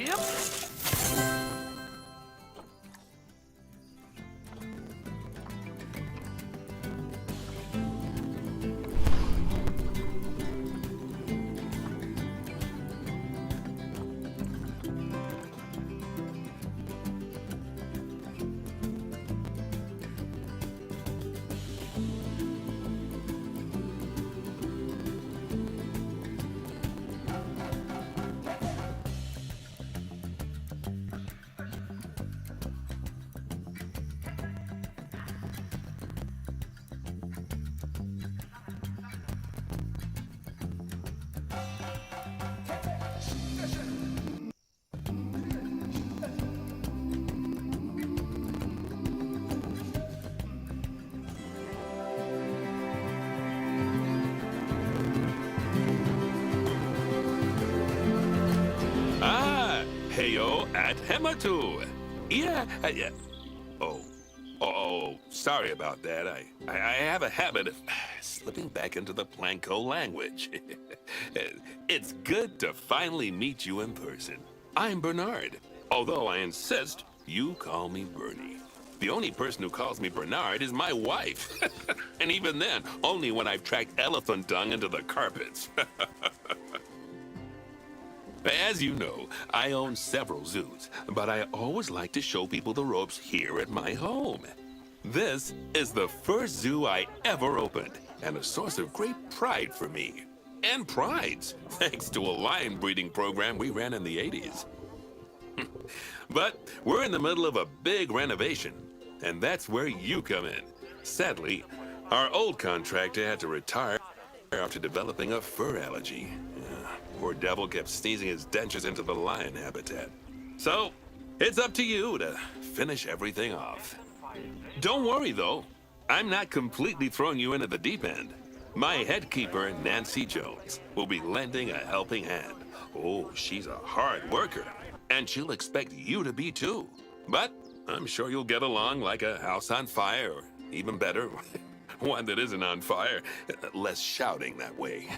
Yep. Heyo at Hematu. Yeah. Oh, sorry about that. I have a habit of slipping back into the Planko language. It's good to finally meet you in person. I'm Bernard, although I insist you call me Bernie. The only person who calls me Bernard is my wife. And even then, only when I've tracked elephant dung into the carpets. As you know, I own several zoos, but I always like to show people the ropes here at my home. This is the first zoo I ever opened, and a source of great pride for me. And prides, thanks to a lion breeding program we ran in the 80s. But we're in the middle of a big renovation, and that's where you come in. Sadly, our old contractor had to retire after developing a fur allergy. Poor devil kept sneezing his dentures into the lion habitat. So, it's up to you to finish everything off. Don't worry, though. I'm not completely throwing you into the deep end. My head keeper, Nancy Jones, will be lending a helping hand. Oh, she's a hard worker, and she'll expect you to be too. But I'm sure you'll get along like a house on fire, or even better, one that isn't on fire. Less shouting that way.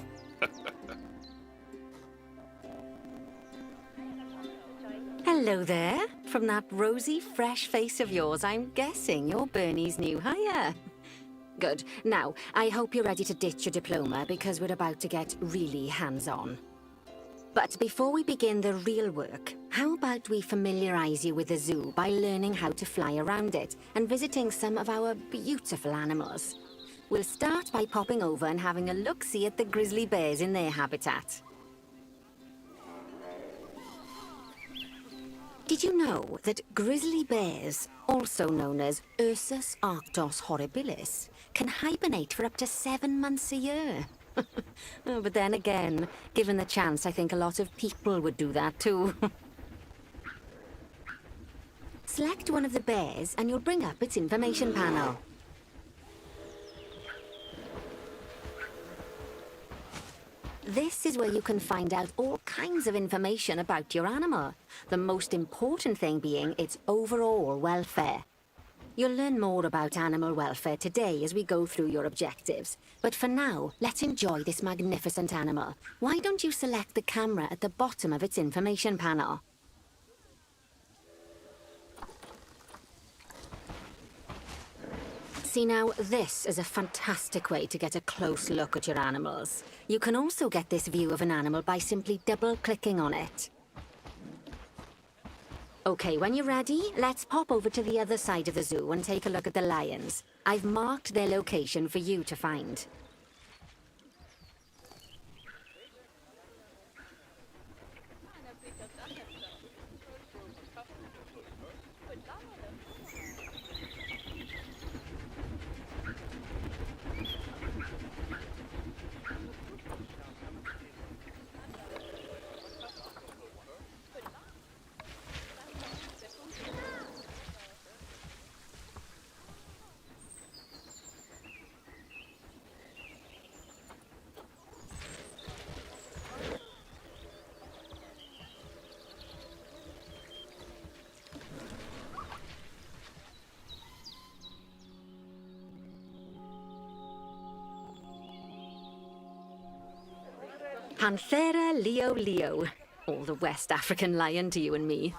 Hello there. From that rosy, fresh face of yours, I'm guessing you're Bernie's new hire. Good. Now, I hope you're ready to ditch your diploma because we're about to get really hands-on. But before we begin the real work, how about we familiarize you with the zoo by learning how to fly around it and visiting some of our beautiful animals. We'll start by popping over and having a look-see at the grizzly bears in their habitat. Did you know that grizzly bears, also known as Ursus arctos horribilis, can hibernate for up to 7 months a year? Oh, but then again, given the chance, I think a lot of people would do that too. Select one of the bears and you'll bring up its information panel. This is where you can find out all kinds of information about your animal. The most important thing being its overall welfare. You'll learn more about animal welfare today as we go through your objectives. But for now, let's enjoy this magnificent animal. Why don't you select the camera at the bottom of its information panel? See now, this is a fantastic way to get a close look at your animals. You can also get this view of an animal by simply double-clicking on it. Okay, when you're ready, let's pop over to the other side of the zoo and take a look at the lions. I've marked their location for you to find. Panthera leo. All the West African lion to you and me.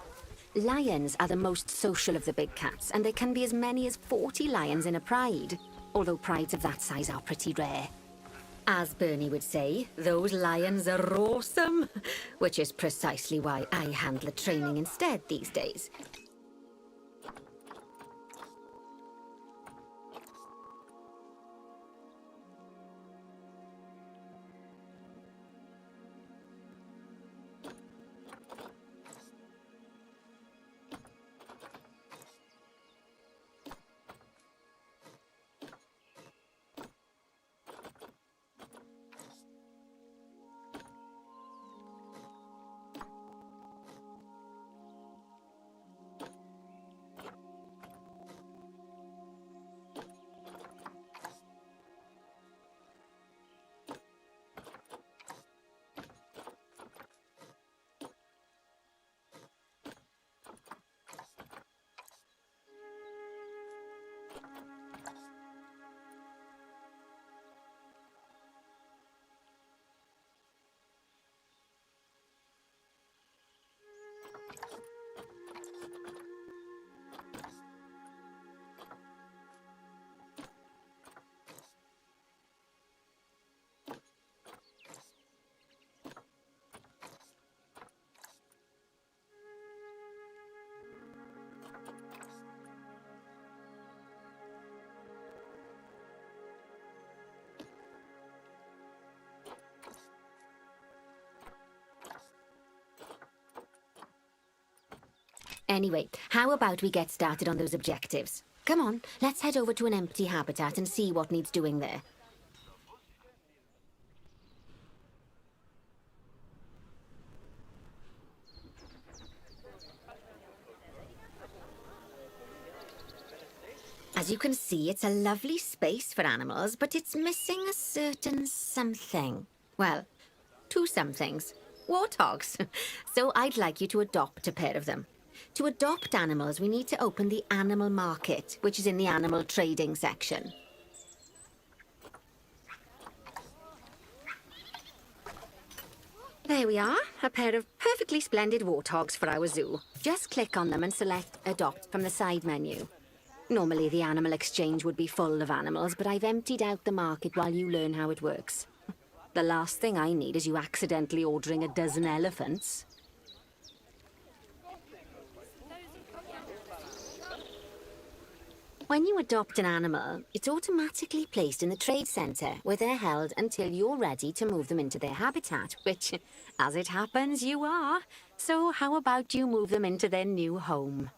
Lions are the most social of the big cats, and there can be as many as 40 lions in a pride, although prides of that size are pretty rare. As Bernie would say, those lions are awesome, which is precisely why I handle the training instead these days. Anyway, how about we get started on those objectives? Come on, let's head over to an empty habitat and see what needs doing there. As you can see, it's a lovely space for animals, but it's missing a certain something. Well, two somethings. Warthogs. So I'd like you to adopt a pair of them. To adopt animals, we need to open the animal market, which is in the animal trading section. There we are, a pair of perfectly splendid warthogs for our zoo. Just click on them and select Adopt from the side menu. Normally the animal exchange would be full of animals, but I've emptied out the market while you learn how it works. The last thing I need is you accidentally ordering a dozen elephants. When you adopt an animal, it's automatically placed in the trade centre, where they're held until you're ready to move them into their habitat, which, as it happens, you are. So how about you move them into their new home?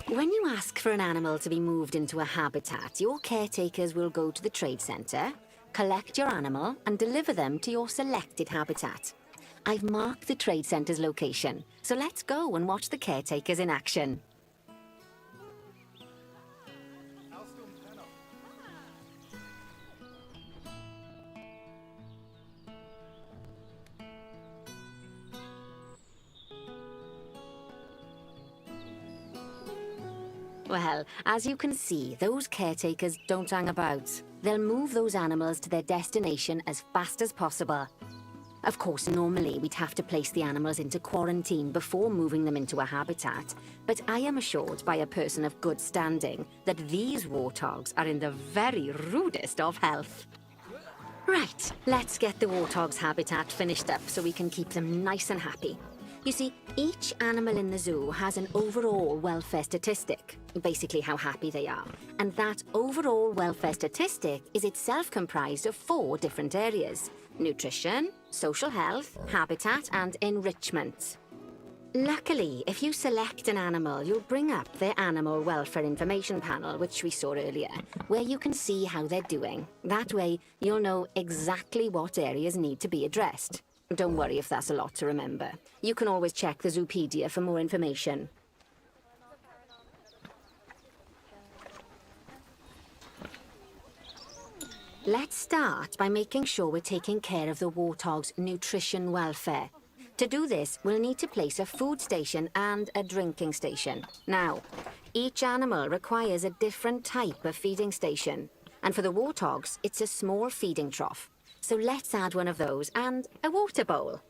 When you ask for an animal to be moved into a habitat, your caretakers will go to the trade centre, collect your animal, and deliver them to your selected habitat. I've marked the trade centre's location, so let's go and watch the caretakers in action. Well, as you can see, those caretakers don't hang about. They'll move those animals to their destination as fast as possible. Of course, normally we'd have to place the animals into quarantine before moving them into a habitat, but I am assured by a person of good standing that these warthogs are in the very rudest of health. Right, let's get the warthog's habitat finished up so we can keep them nice and happy. You see, each animal in the zoo has an overall welfare statistic, basically how happy they are. And that overall welfare statistic is itself comprised of 4 different areas: nutrition, social health, habitat, and enrichment. Luckily, if you select an animal, you'll bring up their animal welfare information panel, which we saw earlier, where you can see how they're doing. That way, you'll know exactly what areas need to be addressed. Don't worry if that's a lot to remember. You can always check the Zoopedia for more information. Let's start by making sure we're taking care of the warthog's nutrition welfare. To do this, we'll need to place a food station and a drinking station. Now, each animal requires a different type of feeding station. And for the warthogs, it's a small feeding trough. So let's add one of those and a water bowl.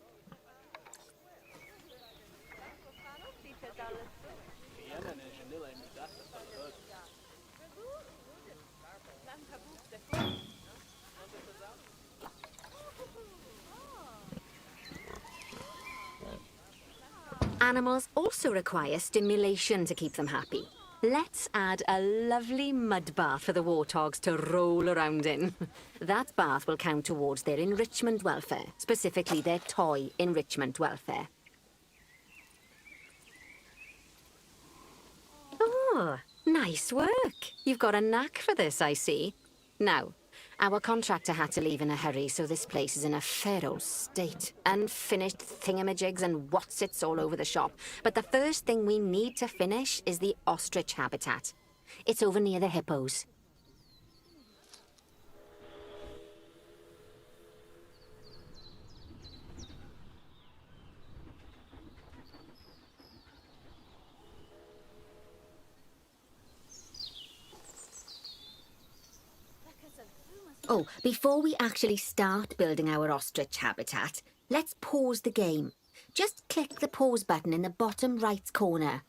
Animals also require stimulation to keep them happy. Let's add a lovely mud bath for the warthogs to roll around in. That bath will count towards their enrichment welfare, specifically their toy enrichment welfare. Oh, nice work. You've got a knack for this, I see. Now, our contractor had to leave in a hurry, so this place is in a fair old state. Unfinished thingamajigs and whatsits all over the shop. But the first thing we need to finish is the ostrich habitat. It's over near the hippos. Oh, before we actually start building our ostrich habitat, let's pause the game. Just click the pause button in the bottom right corner.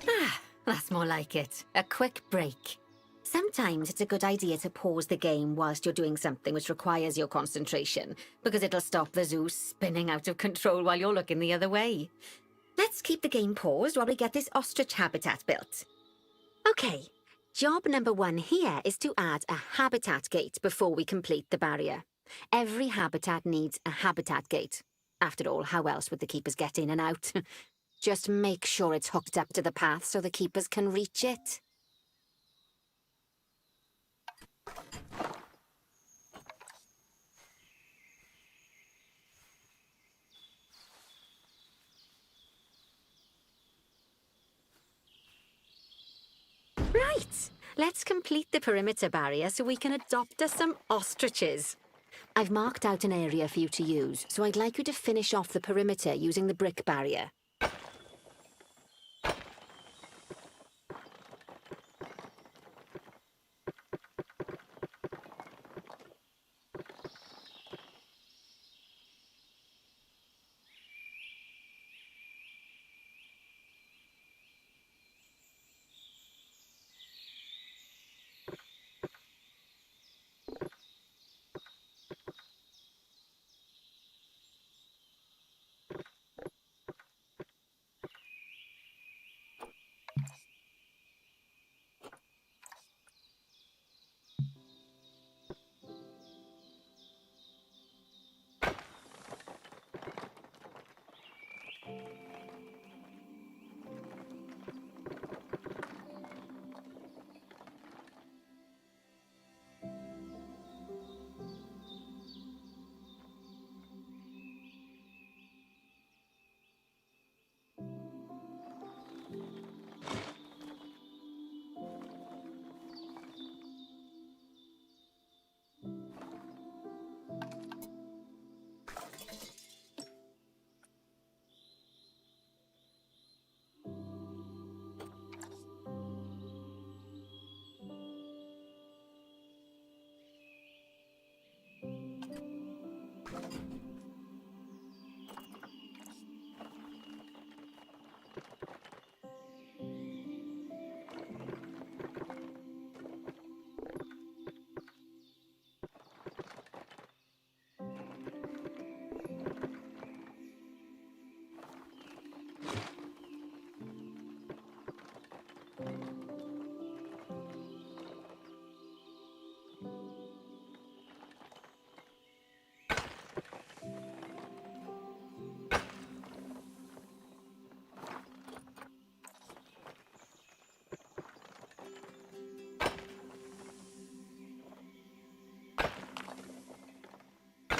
Ah, that's more like it. A quick break. Sometimes it's a good idea to pause the game whilst you're doing something which requires your concentration, because it'll stop the zoo spinning out of control while you're looking the other way. Let's keep the game paused while we get this ostrich habitat built. Okay, job number 1 here is to add a habitat gate before we complete the barrier. Every habitat needs a habitat gate. After all, how else would the keepers get in and out? Just make sure it's hooked up to the path so the keepers can reach it. Right, let's complete the perimeter barrier so we can adopt us some ostriches. I've marked out an area for you to use, so I'd like you to finish off the perimeter using the brick barrier.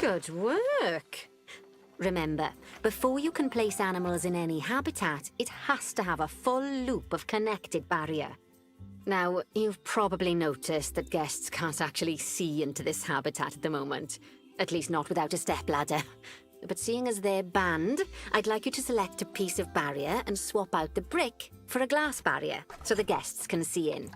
Good work. Remember, before you can place animals in any habitat, it has to have a full loop of connected barrier. Now, you've probably noticed that guests can't actually see into this habitat at the moment. At least not without a stepladder. But seeing as they're banned, I'd like you to select a piece of barrier and swap out the brick for a glass barrier, so the guests can see in.